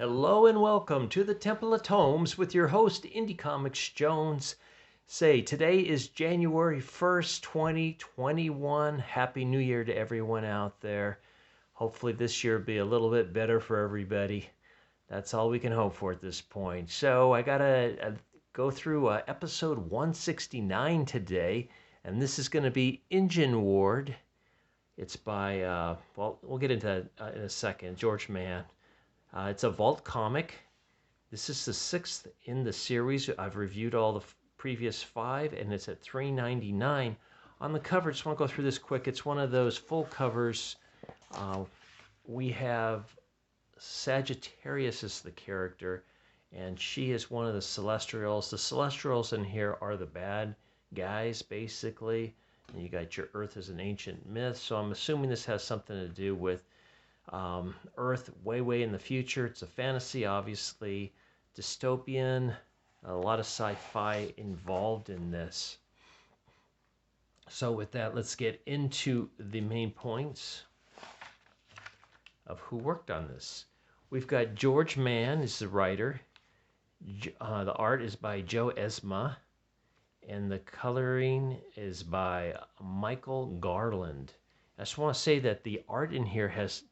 Hello and welcome to the Temple of Tomes with your host, Indie Comics Jones. Today is January 1st, 2021. Happy New Year to everyone out there. Hopefully this year will be a little bit better for everybody. That's all we can hope for at this point. So I got to go through episode 169 today, and this is going to be Engine Ward. It's by, we'll get into that in a second, George Mann. It's a Vault comic. This is the sixth in the series. I've reviewed all the previous five, and it's at $3.99. On the cover, just want to go through this quick. It's one of those full covers. We have Sagittarius as the character, and she is one of the Celestials. The Celestials in here are the bad guys, basically. And you got your Earth as an ancient myth, so I'm assuming this has something to do with Earth way in the future. It's a fantasy, obviously, dystopian, a lot of sci-fi involved in this. So with that, let's get into the main points of who worked on this. We've got George Mann is the writer. The art is by Joe Esma, and the coloring is by Michael Garland. I just want to say that the art in here has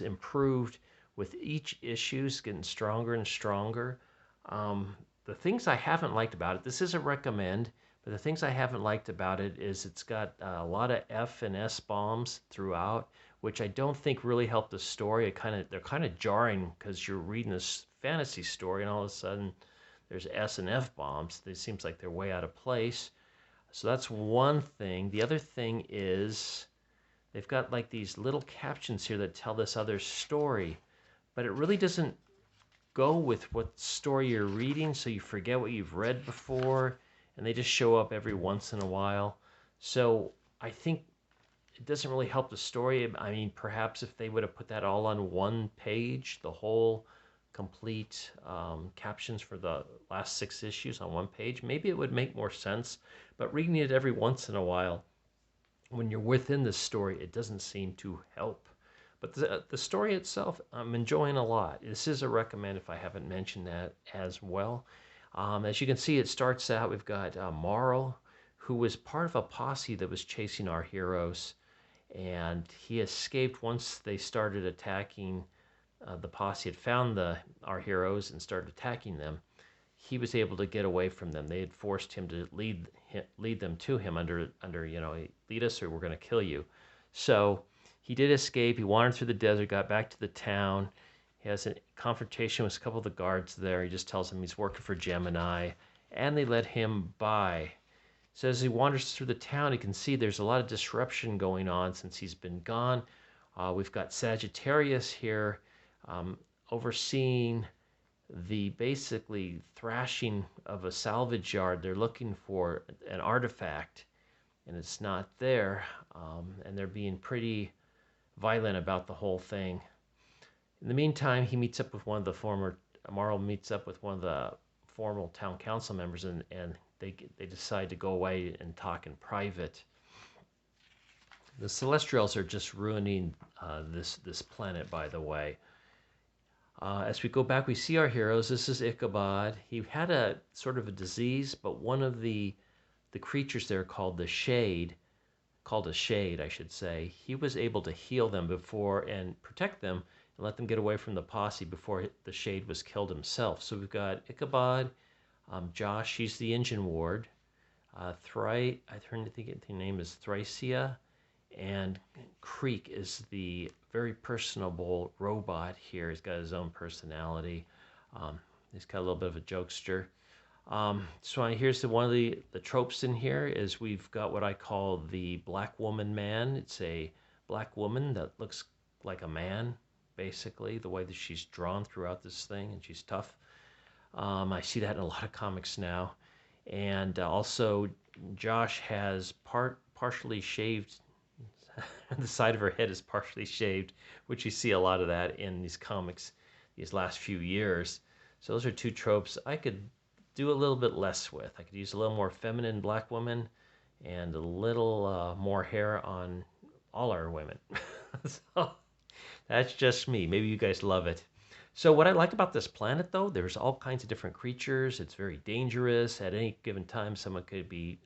improved with each issue, getting stronger and stronger. The things I haven't liked about it, this is a recommend, but the things I haven't liked about it is it's got a lot of F and S bombs throughout, which I don't think really help the story. They're kind of jarring because you're reading this fantasy story and all of a sudden there's S and F bombs. It seems like they're way out of place. So that's one thing. The other thing is they've got like these little captions here that tell this other story, but it really doesn't go with what story you're reading, so you forget what you've read before, and they just show up every once in a while. So I think it doesn't really help the story. I mean, perhaps if they would have put that all on one page, the whole complete captions for the last 6 issues on one page, maybe it would make more sense, but reading it every once in a while, when you're within the story, it doesn't seem to help. But the story itself, I'm enjoying a lot. This is a recommend if I haven't mentioned that as well. As you can see, it starts out, we've got Marl, who was part of a posse that was chasing our heroes. And he escaped once they started attacking. The posse had found our heroes and started attacking them. He was able to get away from them. They had forced him to lead them to him under lead us or we're going to kill you. So he did escape. He wandered through the desert, got back to the town. He has a confrontation with a couple of the guards there. He just tells them he's working for Gemini, and they let him by. So as he wanders through the town, he can see there's a lot of disruption going on since he's been gone. We've got Sagittarius here overseeing the basically thrashing of a salvage yard. They're looking for an artifact, and it's not there, and they're being pretty violent about the whole thing. In the meantime, he meets up with Marl meets up with one of the former town council members, and they decide to go away and talk in private. The Celestials are just ruining this planet, by the way. As we go back, we see our heroes. This is Ichabod. He had a sort of a disease, but one of the creatures there called a shade, I should say, he was able to heal them before and protect them and let them get away from the posse before the shade was killed himself. So we've got Ichabod, Josh, he's the engine ward, I think the name is Thrycia, and Creek is the very personable robot here. He's got his own personality. He's got a little bit of a jokester. So here's one of the tropes in here is we've got what I call the black woman man. It's a black woman that looks like a man, basically, the way that she's drawn throughout this thing, and she's tough. I see that in a lot of comics now. And also, Josh has partially shaved, the side of her head is partially shaved, which you see a lot of that in these comics these last few years. So those are two tropes I could do a little bit less with. I could use a little more feminine black woman and a little more hair on all our women. So that's just me. Maybe you guys love it. So what I like about this planet, though, there's all kinds of different creatures. It's very dangerous. At any given time, someone could be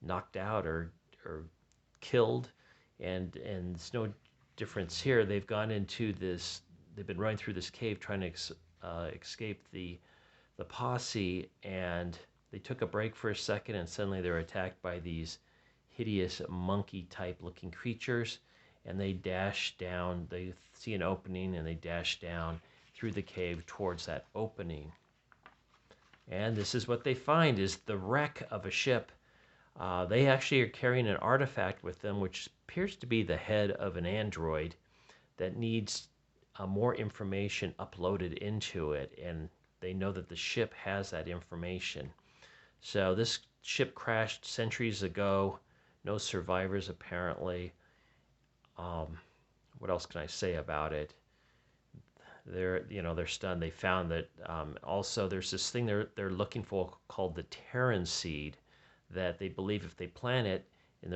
knocked out or killed, and there's no difference here. They've gone into this. They've been running through this cave trying to escape the posse, and they took a break for a second, and suddenly they're attacked by these hideous monkey type looking creatures, and they dash down. They see an opening, and they dash down through the cave towards that opening. And this is what they find: is the wreck of a ship. They actually are carrying an artifact with them, which appears to be the head of an android that needs more information uploaded into it, and they know that the ship has that information. So this ship crashed centuries ago. No survivors apparently. What else can I say about it? They're stunned. They found that also there's this thing they're looking for called the Terran seed, that they believe if they plant it in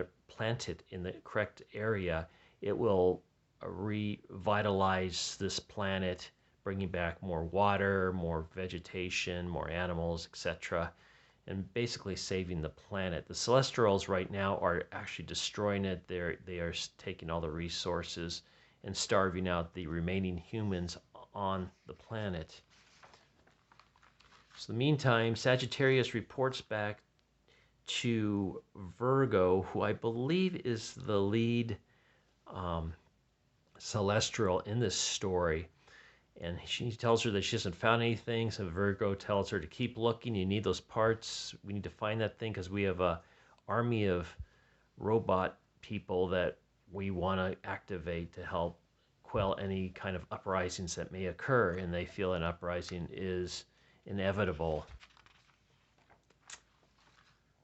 the correct area, it will revitalize this planet, bringing back more water, more vegetation, more animals, etc., and basically saving the planet. The Celestials right now are actually destroying it. They are taking all the resources and starving out the remaining humans on the planet. So in the meantime, Sagittarius reports back to Virgo, who I believe is the lead celestial in this story. And she tells her that she hasn't found anything. So Virgo tells her to keep looking. You need those parts. We need to find that thing because we have a army of robot people that we want to activate to help quell any kind of uprisings that may occur. And they feel an uprising is inevitable.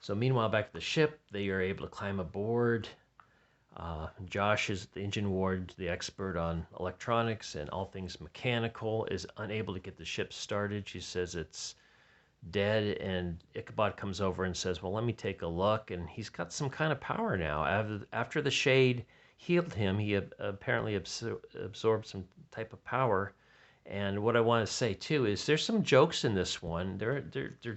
So meanwhile, back at the ship, they are able to climb aboard. Josh is the engine ward, the expert on electronics and all things mechanical, is unable to get the ship started. She says it's dead, and Ichabod comes over and says, well, let me take a look. And he's got some kind of power now. After the shade healed him, he apparently absorbed some type of power. And what I want to say, too, is there's some jokes in this one. They're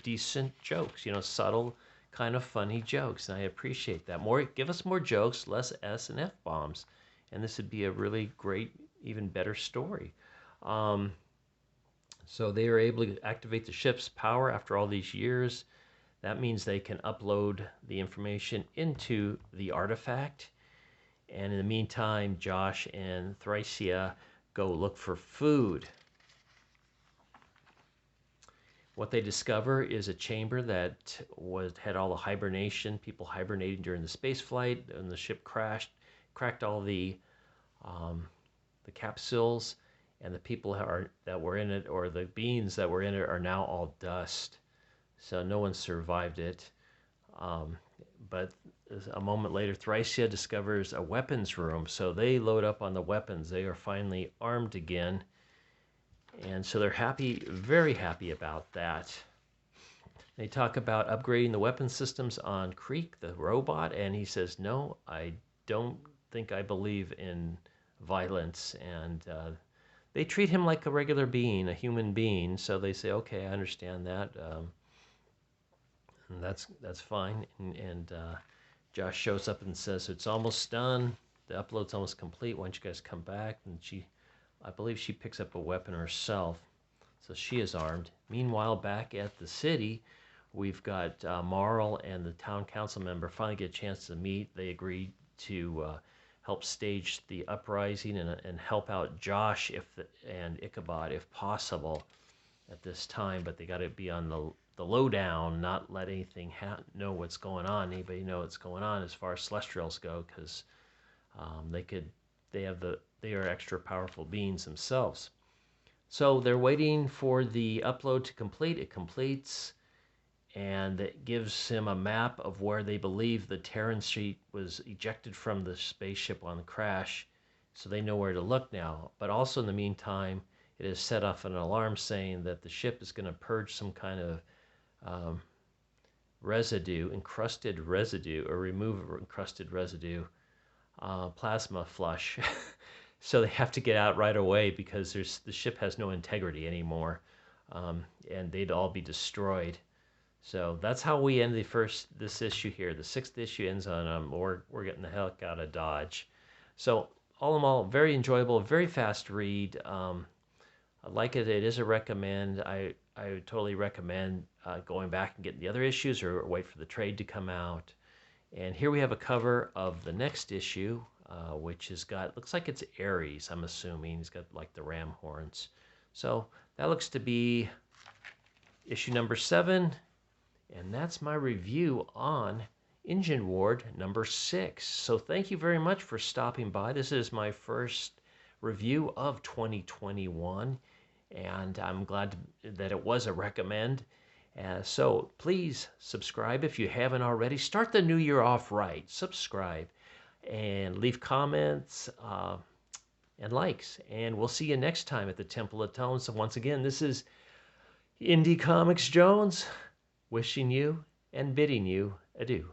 decent jokes, subtle, kind of funny jokes, and I appreciate that. Give us more jokes, less S and F bombs, and this would be a really great, even better story. So they are able to activate the ship's power after all these years. That means they can upload the information into the artifact, and in the meantime, Josh and Thrycia go look for food. What they discover is a chamber that had all the hibernation, people hibernating during the space flight, and the ship cracked all the capsules, and the people that were in it, or the beings that were in it, are now all dust. So no one survived it. But a moment later, Thrycia discovers a weapons room, so they load up on the weapons. They are finally armed again. And so they're happy, very happy about that. They talk about upgrading the weapon systems on Creek, the robot, and he says, no, I don't think I believe in violence. And they treat him like a regular being, a human being. So they say, okay, I understand that. And that's fine. And Josh shows up and says, it's almost done. The upload's almost complete. Why don't you guys come back? And I believe she picks up a weapon herself, so she is armed. Meanwhile, back at the city, we've got Marl and the town council member finally get a chance to meet. They agree to help stage the uprising and help out Josh and Ichabod if possible at this time, but they got to be on the lowdown, not let anything know what's going on. Anybody know what's going on as far as Celestials go, because they are extra powerful beings themselves. So they're waiting for the upload to complete. It completes, and it gives him a map of where they believe the Terran sheet was ejected from the spaceship on the crash, so they know where to look now. But also in the meantime, it has set off an alarm saying that the ship is going to purge some kind of encrusted residue, or remove encrusted residue, plasma flush. So they have to get out right away because the ship has no integrity anymore, and they'd all be destroyed. So that's how we end this issue here. The 6th issue ends on we're getting the heck out of Dodge. So all in all, very enjoyable, very fast read. I like it. It is a recommend. I would totally recommend going back and getting the other issues or wait for the trade to come out. And here we have a cover of the next issue, which has got, looks like it's Ares, I'm assuming. He's got like the ram horns. So that looks to be issue number 7. And that's my review on Engine Ward number 6. So thank you very much for stopping by. This is my first review of 2021, and I'm glad that it was a recommend. So please subscribe if you haven't already. Start the new year off right. Subscribe and leave comments and likes. And we'll see you next time at the Temple of Tones. So once again, this is Indie Comics Jones wishing you and bidding you adieu.